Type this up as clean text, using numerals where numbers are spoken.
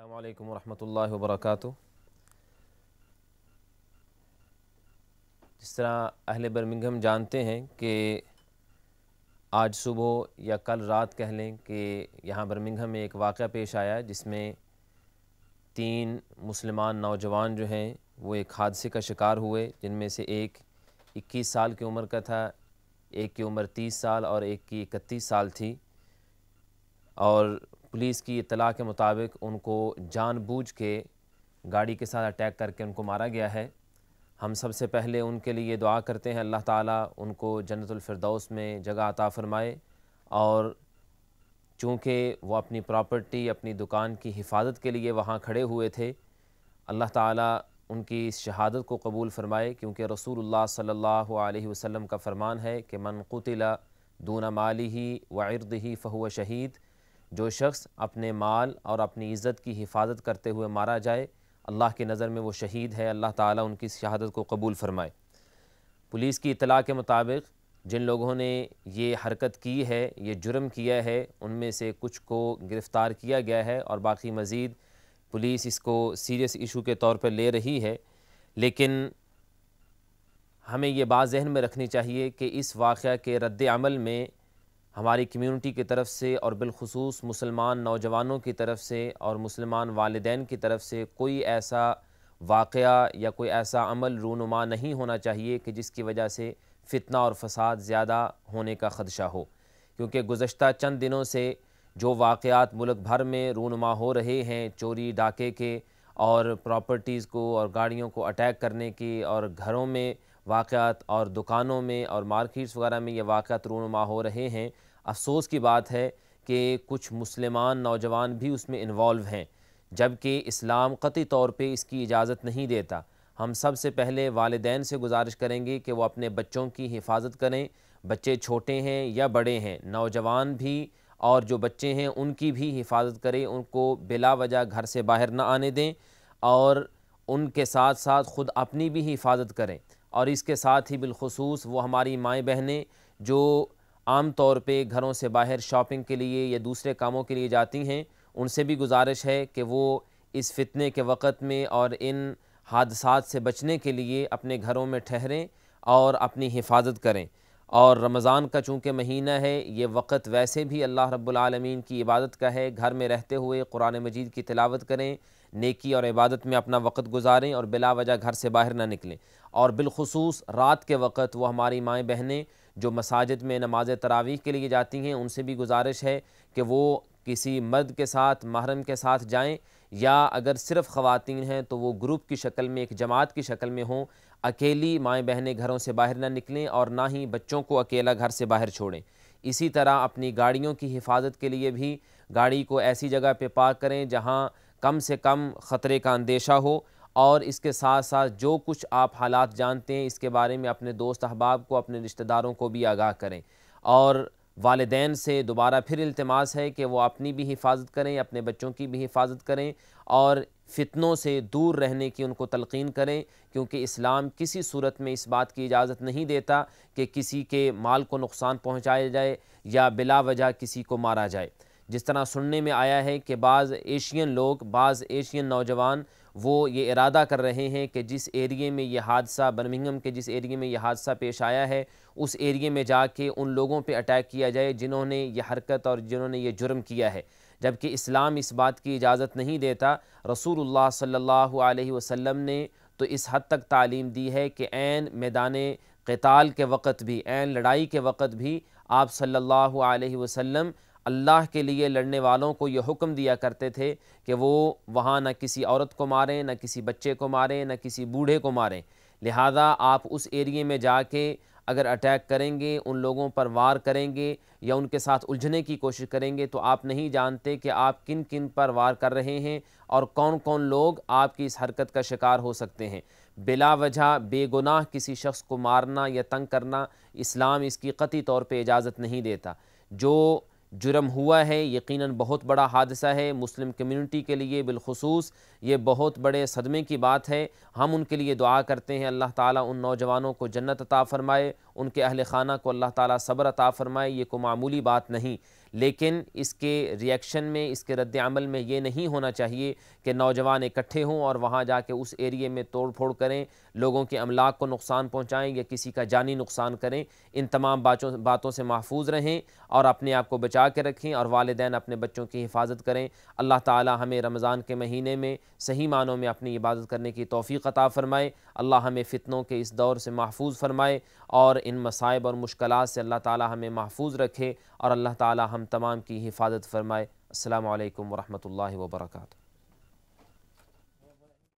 السلام علیکم ورحمۃ اللہ وبرکاتہ۔ جس طرح اہل برمنگھم جانتے ہیں کہ آج صبح یا کل رات کہہ لیں کہ یہاں برمنگھم میں ایک واقعہ پیش آیا جس میں 3 مسلمان نوجوان جو ہیں وہ ایک حادثے کا شکار ہوئے، جن میں سے ایک 21 سال کی عمر کا تھا، ایک کی عمر 30 سال اور ایک کی 31 سال تھی، اور پولیس کی اطلاع کے مطابق ان کو جان بوجھ کے گاڑی کے ساتھ اٹیک کر کے ان کو مارا گیا ہے۔ ہم سب سے پہلے ان کے لیے دعا کرتے ہیں اللہ تعالیٰ ان کو جنت الفردوس میں جگہ عطا فرمائے، اور چونکہ وہ اپنی پراپرٹی اپنی دکان کی حفاظت کے لیے وہاں کھڑے ہوئے تھے، اللہ تعالیٰ ان کی اس شہادت کو قبول فرمائے، کیونکہ رسول اللہ صلی اللہ علیہ وسلم کا فرمان ہے کہ من قتل دون مالہ وعرضہ فہو شہید، جو شخص اپنے مال اور اپنی عزت کی حفاظت کرتے ہوئے مارا جائے اللہ کی نظر میں وہ شہید ہے، اللہ تعالیٰ ان کی شہادت کو قبول فرمائے۔ پولیس کی اطلاع کے مطابق جن لوگوں نے یہ حرکت کی ہے، یہ جرم کیا ہے، ان میں سے کچھ کو گرفتار کیا گیا ہے، اور باقی مزید پولیس اس کو سیریس ایشو کے طور پر لے رہی ہے۔ لیکن ہمیں یہ بات ذہن میں رکھنی چاہیے کہ اس واقعہ کے رد عمل میں ہماری کمیونٹی کی طرف سے اور بالخصوص مسلمان نوجوانوں کی طرف سے اور مسلمان والدین کی طرف سے کوئی ایسا واقعہ یا کوئی ایسا عمل رونما نہیں ہونا چاہیے کہ جس کی وجہ سے فتنہ اور فساد زیادہ ہونے کا خدشہ ہو، کیونکہ گزشتہ چند دنوں سے جو واقعات ملک بھر میں رونما ہو رہے ہیں، چوری ڈاکے کے اور پراپرٹیز کو اور گاڑیوں کو اٹیک کرنے کی، اور گھروں میں واقعات اور دکانوں میں اور مارکیٹس وغیرہ میں یہ واقعات رونما ہو رہے ہیں، افسوس کی بات ہے کہ کچھ مسلمان نوجوان بھی اس میں انوالو ہیں، جبکہ اسلام قطعی طور پہ اس کی اجازت نہیں دیتا۔ ہم سب سے پہلے والدین سے گزارش کریں گے کہ وہ اپنے بچوں کی حفاظت کریں، بچے چھوٹے ہیں یا بڑے ہیں، نوجوان بھی اور جو بچے ہیں ان کی بھی حفاظت کریں، ان کو بلا وجہ گھر سے باہر نہ آنے دیں، اور ان کے ساتھ ساتھ خود اپنی بھی حفاظت کریں، اور اس کے ساتھ ہی بالخصوص وہ ہماری مائیں بہنیں جو عام طور پہ گھروں سے باہر شاپنگ کے لیے یا دوسرے کاموں کے لیے جاتی ہیں، ان سے بھی گزارش ہے کہ وہ اس فتنے کے وقت میں اور ان حادثات سے بچنے کے لیے اپنے گھروں میں ٹھہریں اور اپنی حفاظت کریں۔ اور رمضان کا چونکہ مہینہ ہے، یہ وقت ویسے بھی اللہ رب العالمین کی عبادت کا ہے، گھر میں رہتے ہوئے قرآن مجید کی تلاوت کریں، نیکی اور عبادت میں اپنا وقت گزاریں، اور بلا وجہ گھر سے باہر نہ نکلیں۔ اور بالخصوص رات کے وقت وہ ہماری مائیں بہنیں جو مساجد میں نماز تراویح کے لیے جاتی ہیں، ان سے بھی گزارش ہے کہ وہ کسی مرد کے ساتھ محرم کے ساتھ جائیں، یا اگر صرف خواتین ہیں تو وہ گروپ کی شکل میں ایک جماعت کی شکل میں ہوں، اکیلی مائیں بہنیں گھروں سے باہر نہ نکلیں اور نہ ہی بچوں کو اکیلا گھر سے باہر چھوڑیں۔ اسی طرح اپنی گاڑیوں کی حفاظت کے لیے بھی گاڑی کو ایسی جگہ پہ پارک کریں جہاں کم سے کم خطرے کا اندیشہ ہو، اور اس کے ساتھ ساتھ جو کچھ آپ حالات جانتے ہیں اس کے بارے میں اپنے دوست احباب کو، اپنے رشتہ داروں کو بھی آگاہ کریں، اور والدین سے دوبارہ پھر التماس ہے کہ وہ اپنی بھی حفاظت کریں، اپنے بچوں کی بھی حفاظت کریں، اور فتنوں سے دور رہنے کی ان کو تلقین کریں، کیونکہ اسلام کسی صورت میں اس بات کی اجازت نہیں دیتا کہ کسی کے مال کو نقصان پہنچایا جائے یا بلا وجہ کسی کو مارا جائے۔ جس طرح سننے میں آیا ہے کہ بعض ایشین نوجوان وہ یہ ارادہ کر رہے ہیں کہ جس ایریے میں یہ حادثہ برمنگھم کے جس ایریے میں یہ حادثہ پیش آیا ہے اس ایریے میں جا کے ان لوگوں پہ اٹیک کیا جائے جنہوں نے یہ حرکت اور جنہوں نے یہ جرم کیا ہے، جبکہ اسلام اس بات کی اجازت نہیں دیتا۔ رسول اللہ صلی اللہ علیہ وسلم نے تو اس حد تک تعلیم دی ہے کہ عین میدان قتال کے وقت بھی، عین لڑائی کے وقت بھی آپ صلی اللہ علیہ وسلم اللہ کے لیے لڑنے والوں کو یہ حکم دیا کرتے تھے کہ وہ وہاں نہ کسی عورت کو ماریں، نہ کسی بچے کو ماریں، نہ کسی بوڑھے کو ماریں، لہذا آپ اس ایریے میں جا کے اگر اٹیک کریں گے، ان لوگوں پر وار کریں گے یا ان کے ساتھ الجھنے کی کوشش کریں گے، تو آپ نہیں جانتے کہ آپ کن کن پر وار کر رہے ہیں اور کون کون لوگ آپ کی اس حرکت کا شکار ہو سکتے ہیں۔ بلا وجہ بے گناہ کسی شخص کو مارنا یا تنگ کرنا اسلام اس کی قطعی طور پہ اجازت نہیں دیتا۔ جو جرم ہوا ہے یقیناً بہت بڑا حادثہ ہے، مسلم کمیونٹی کے لیے بالخصوص یہ بہت بڑے صدمے کی بات ہے۔ ہم ان کے لیے دعا کرتے ہیں اللہ تعالیٰ ان نوجوانوں کو جنت عطا فرمائے، ان کے اہل خانہ کو اللہ تعالیٰ صبر عطا فرمائے، یہ کوئی معمولی بات نہیں۔ لیکن اس کے ریئیکشن میں، اس کے رد عمل میں یہ نہیں ہونا چاہیے کہ نوجوان اکٹھے ہوں اور وہاں جا کے اس ایریے میں توڑ پھوڑ کریں، لوگوں کے املاک کو نقصان پہنچائیں یا کسی کا جانی نقصان کریں۔ ان تمام باتوں سے محفوظ رہیں اور اپنے آپ کو بچا کے رکھیں، اور والدین اپنے بچوں کی حفاظت کریں۔ اللہ تعالی ہمیں رمضان کے مہینے میں صحیح معنوں میں اپنی عبادت کرنے کی توفیق عطا فرمائے۔ اللہ ہمیں فتنوں کے اس دور سے محفوظ فرمائے اور ان مصائب اور مشکلات سے اللہ تعالی ہمیں محفوظ رکھے، اور اللہ تعالی ہم تمام کی حفاظت فرمائے۔ السلام علیکم ورحمۃ اللہ وبرکاتہ۔